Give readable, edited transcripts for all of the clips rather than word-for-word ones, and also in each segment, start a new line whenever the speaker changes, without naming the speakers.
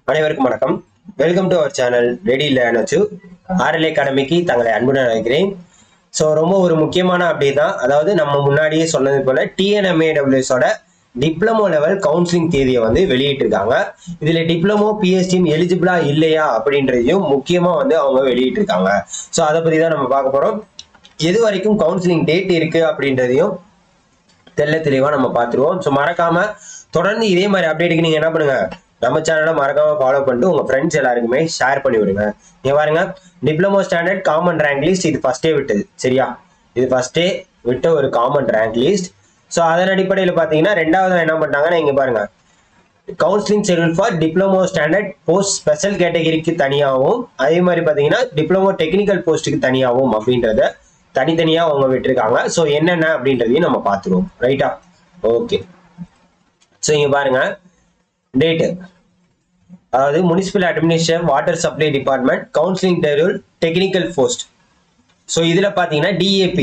அனைவருக்கும் வணக்கம். Welcome to our channel ready learn achieve. RL அகாடமிக்கு தங்களை அன்புடன் அழைக்கிறேன். ஸோ ரொம்ப ஒரு முக்கியமான அப்டேட் தான். அதாவது நம்ம முன்னாடியே சொன்னது போல TNMAWS ஓட டிப்ளமோ லெவல் கவுன்சிலிங் தேதியை வந்து வெளியிட்டிருக்காங்க. இதுல டிப்ளமோ PSTM எலிஜிபிளா இல்லையா அப்படின்றதையும் முக்கியமா வந்து அவங்க வெளியிட்டிருக்காங்க. ஸோ அதை பத்தி தான் நம்ம பார்க்க போறோம். எது வரைக்கும் கவுன்சிலிங் டேட் இருக்கு அப்படின்றதையும் தெளிவா நம்ம பார்த்துருவோம். ஸோ மறக்காம தொடர்ந்து இதே மாதிரி அப்டேட்டுக்கு நீங்க என்ன பண்ணுங்க, நம்ம சேனலை மறக்காம ஃபாலோ பண்ணிட்டு உங்க ஃப்ரெண்ட்ஸ் எல்லாருக்குமே ஷேர் பண்ணி விடுங்க. நீங்க பாருங்க, diploma standard common rank list இது ஃபர்ஸ்டே விட்டது. சரியா, இது ஃபர்ஸ்டே விட்ட ஒரு காமன் ரேங்க் லிஸ்ட். ஸோ அதன் அடிப்படையில் பார்த்தீங்கன்னா ரெண்டாவது என்ன பண்ணாங்கன்னா இங்க பாருங்க, counselling schedule for diploma standard post special கேட்டகரிக்கு தனியாகவும், அதே மாதிரி பார்த்தீங்கன்னா டிப்ளமோ டெக்னிக்கல் போஸ்ட்டுக்கு தனியாகவும் அப்படின்றத தனித்தனியா அவங்க விட்டுருக்காங்க. ஸோ என்னென்ன அப்படின்றதையும் நம்ம பார்த்துருவோம். ரைட்டா, ஓகே. ஸோ இங்க பாருங்க டேட்டு, அதாவது municipal administration water supply department counselling schedule technical post. So இதுல பாத்தீங்கன்னா DAP,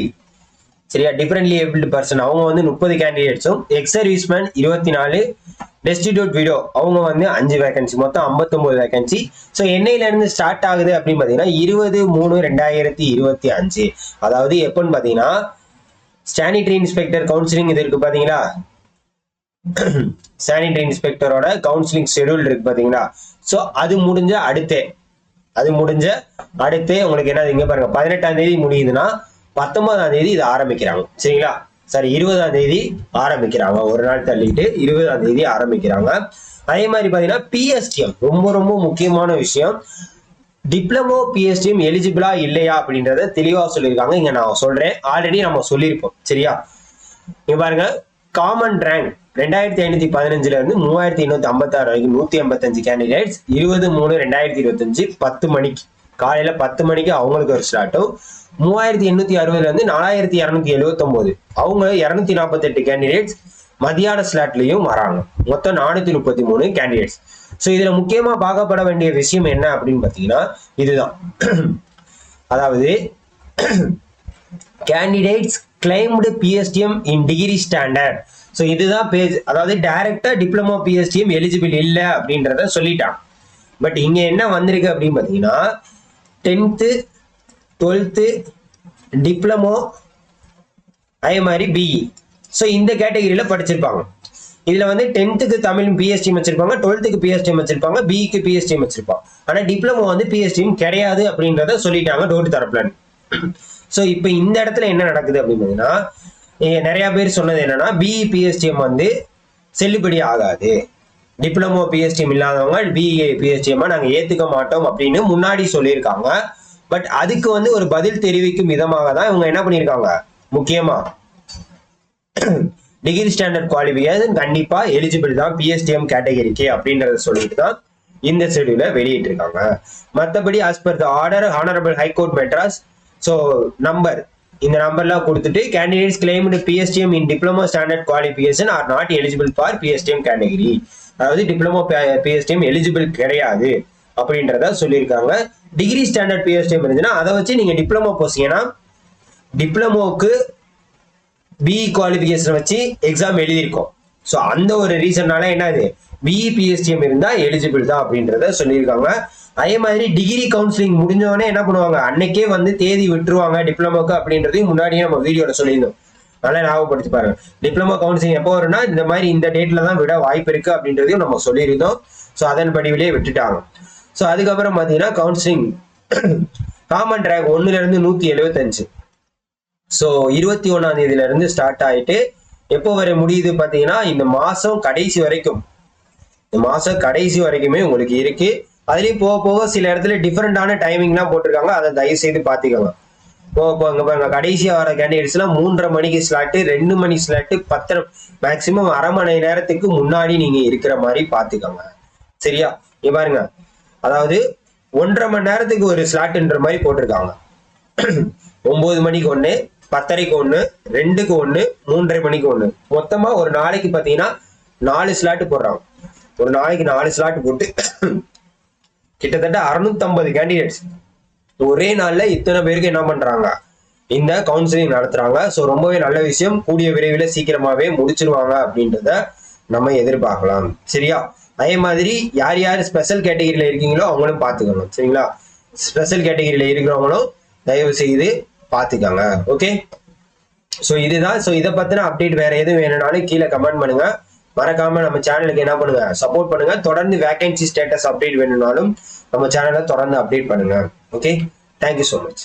சரியா, டிஃபரெண்ட்லி ஏபிள்டு பர்சன், அவங்க வந்து 30 கேண்டிடேட்ஸும், எக்ஸ் சர்வீஸ்மேன் 24, டெஸ்டிடியூட் விடோ அவங்க வந்து 5 வேகன்சி, மொத்தம் 59 வேகன்சி. ஸோ என்னையில இருந்து ஸ்டார்ட் ஆகுது அப்படின்னு பாத்தீங்கன்னா 20/3/2025. அதாவது எப்பன்னு பாத்தீங்கன்னா சானிட்டரி இன்ஸ்பெக்டர் கவுன்சிலிங் இது இருக்கு பாத்தீங்களா, சானிட்டரி இன்ஸ்பெக்டரோட கவுன்சிலிங் ஷெட்யூல் இருக்கு பாத்தீங்களா. ஸோ அது முடிஞ்ச அடுத்தே உங்களுக்கு என்ன இங்க பாருங்க, 18ஆம் தேதி முடியுதுன்னா 19ஆம் தேதி இது ஆரம்பிக்கிறாங்க. சரிங்களா, சரி 20ஆம் தேதி ஆரம்பிக்கிறாங்க, ஒரு நாள் தள்ளிட்டு 20ஆம் தேதி ஆரம்பிக்கிறாங்க. அதே மாதிரி பாத்தீங்கன்னா PSTM ரொம்ப ரொம்ப முக்கியமான விஷயம். டிப்ளமோ PSTM எலிஜிபிளா இல்லையா அப்படின்றத தெளிவா சொல்லியிருக்காங்க. இங்க நான் சொல்றேன், ஆல்ரெடி நம்ம சொல்லியிருப்போம். சரியா, இங்க பாருங்க, காமன் ரேங்க் 2515 இருந்து 3856 வரைக்கும் 185 கேண்டிடேட்ஸ். 20/3/2025 10 மணிக்கு, காலையில 10 மணிக்கு அவங்களுக்கு ஒரு ஸ்லாட்டும், 3860 இருந்து 4279 அவங்க 248 கேண்டிடேட்ஸ் மதியான ஸ்லாட்லயும் வராங்க. மொத்தம் 433 கேண்டிடேட்ஸ். ஸோ இதுல முக்கியமா பார்க்கப்பட வேண்டிய விஷயம் என்ன அப்படின்னு பாத்தீங்கன்னா இதுதான். அதாவது கேண்டிடேட்ஸ் கிளைம்டு PSTM இன் டிகிரி ஸ்டாண்டர்ட். ஸோ இதுதான் பேஜ். அதாவது டைரக்டா டிப்ளமோ PSTM எலிஜிபிள் இல்லை அப்படின்றத சொல்லிட்டான். பட் இங்க என்ன வந்திருக்கு அப்படின்னு பாத்தீங்கன்னா 10th 12th டிப்ளமோ அதே மாதிரி BE. ஸோ இந்த கேட்டகரியில படிச்சிருப்பாங்க. இதுல வந்து 10th தமிழ் PSTM வச்சிருப்பாங்க, 12th PSTM வச்சிருப்பாங்க, BE PSTM வச்சிருப்பாங்க. ஆனா டிப்ளமோ வந்து PSTM கிடையாது அப்படின்றத சொல்லிட்டாங்க டோட் தரப்புல. ஸோ இப்போ இந்த இடத்துல என்ன நடக்குது அப்படின்னா, நிறைய பேர் சொன்னது என்னன்னா BE PSTM வந்து செல்லுபடி ஆகாது, டிப்ளமோ PSTM இல்லாதவங்க BE PSTM நாங்க ஏத்துக்க மாட்டோம் அப்படின்னு முன்னாடி சொல்லியிருக்காங்க. பட் அதுக்கு வந்து ஒரு பதில் தெரிவிக்கும் விதமாக தான் இவங்க என்ன பண்ணியிருக்காங்க, முக்கியமா டிகிரி ஸ்டாண்டர்ட் குவாலிஃபிகேஷன் கண்டிப்பா எலிஜிபிள் தான் PSTM கேட்டகரிக்கு அப்படின்றத சொல்லிட்டு தான் இந்த ஷெட்யூல வெளியிட்டு இருக்காங்க. மற்றபடி as per the order honourable high court Madras, so number, இந்த நம்பர்லாம் கொடுத்துட்டு candidates claimed PSTM in diploma standard qualification are not eligible for PSTM category. அதாவது டிப்ளமோ PSTM எலிஜிபிள் கிடையாது அப்படின்றத சொல்லியிருக்காங்க. டிகிரி ஸ்டாண்டர்ட் PSTM இருந்துச்சுன்னா அதை வச்சு நீங்க டிப்ளமோ போசீங்கன்னா டிப்ளமோக்கு BE குவாலிஃபிகேஷன் வச்சு எக்ஸாம் எழுதியிருக்கோம். ஸோ அந்த ஒரு ரீசன்னால என்னது BE PSTM இருந்தா எலிஜிபிள் தான் அப்படின்றத சொல்லியிருக்காங்க. அதே மாதிரி டிகிரி கவுன்சிலிங் முடிஞ்சவொடனே என்ன பண்ணுவாங்க, அன்னைக்கே வந்து தேதி விட்டுருவாங்க டிப்ளமோக்கு அப்படின்றதையும் முன்னாடியே நம்ம வீடியோல சொல்லியிருந்தோம். நல்லா ஞாபகப்படுத்தி பாருங்க. டிப்ளமோ கவுன்சிலிங் எப்போ வரும்னா இந்த மாதிரி இந்த டேட்ல தான் விட வாய்ப்பு இருக்கு அப்படின்றதையும் நம்ம சொல்லியிருந்தோம். ஸோ அதன் படிவிலே விட்டுட்டாங்க. ஸோ அதுக்கப்புறம் பார்த்தீங்கன்னா கவுன்சிலிங் காமன் ரேங்க் 1ல இருந்து 175. ஸோ 21ஆம் தேதியில இருந்து ஸ்டார்ட் ஆயிட்டு எப்போ வரை முடியுது பார்த்தீங்கன்னா இந்த மாசம் கடைசி வரைக்குமே உங்களுக்கு இருக்கு. அதுலயும் போக போக சில இடத்துல டிஃபரெண்டான டைமிங்லாம் போட்டிருக்காங்க, அதை தயவு செய்து பாத்துக்கோங்க. போங்க பாருங்க, கடைசியா வர கேண்டிடேட்ஸ் எல்லாம் 3:30 மணிக்கு ஸ்லாட்டு, 2 மணி ஸ்லாட்டு, 10 மேக்சிமம் அரை மணி நேரத்துக்கு முன்னாடி நீங்க இருக்கிற மாதிரி பாத்துக்கோங்க. சரியா, இங்க பாருங்க, அதாவது 1.5 மணி நேரத்துக்கு ஒரு ஸ்லாட்ன்ற மாதிரி போட்டிருக்காங்க. 9 மணிக்கு 1, 10:30க்கு 1, 2க்கு 1, 3:30 மணிக்கு 1, மொத்தமா ஒரு நாளைக்கு பாத்தீங்கன்னா 4 ஸ்லாட் போடுறாங்க. ஒரு நாளைக்கு 4 ஸ்லாட் போட்டு கிட்டத்தட்ட 650 கேண்டிடேட்ஸ் ஒரே நாள்ல இத்தனை பேருக்கு என்ன பண்றாங்க, இந்த கவுன்சிலிங் நடத்துறாங்க. ஸோ ரொம்பவே நல்ல விஷயம். கூடிய விரைவில் சீக்கிரமாவே முடிச்சிருவாங்க அப்படின்றத நம்ம எதிர்பார்க்கலாம். சரியா, அதே மாதிரி யார் யார் ஸ்பெஷல் கேட்டகரியில இருக்கீங்களோ அவங்களும் பார்த்துக்கணும். சரிங்களா? ஸ்பெஷல் கேட்டகரியில இருக்கிறவங்களும் தயவு செய்து பார்த்துக்கோங்க. ஓகே, ஸோ இதுதான். ஸோ இதை பத்தின அப்டேட் வேற எதுவும் வேணும்னாலும் கீழே கமெண்ட் பண்ணுங்க. மறக்காம நம்ம சேனலுக்கு என்ன பண்ணுங்க, சப்போர்ட் பண்ணுங்க. தொடர்ந்து வேகன்சி ஸ்டேட்டஸ் அப்டேட் வேணும்னாலும் நம்ம சேனலை தொடர்ந்து அப்டேட் பண்ணுங்க. Okay, thank you so much.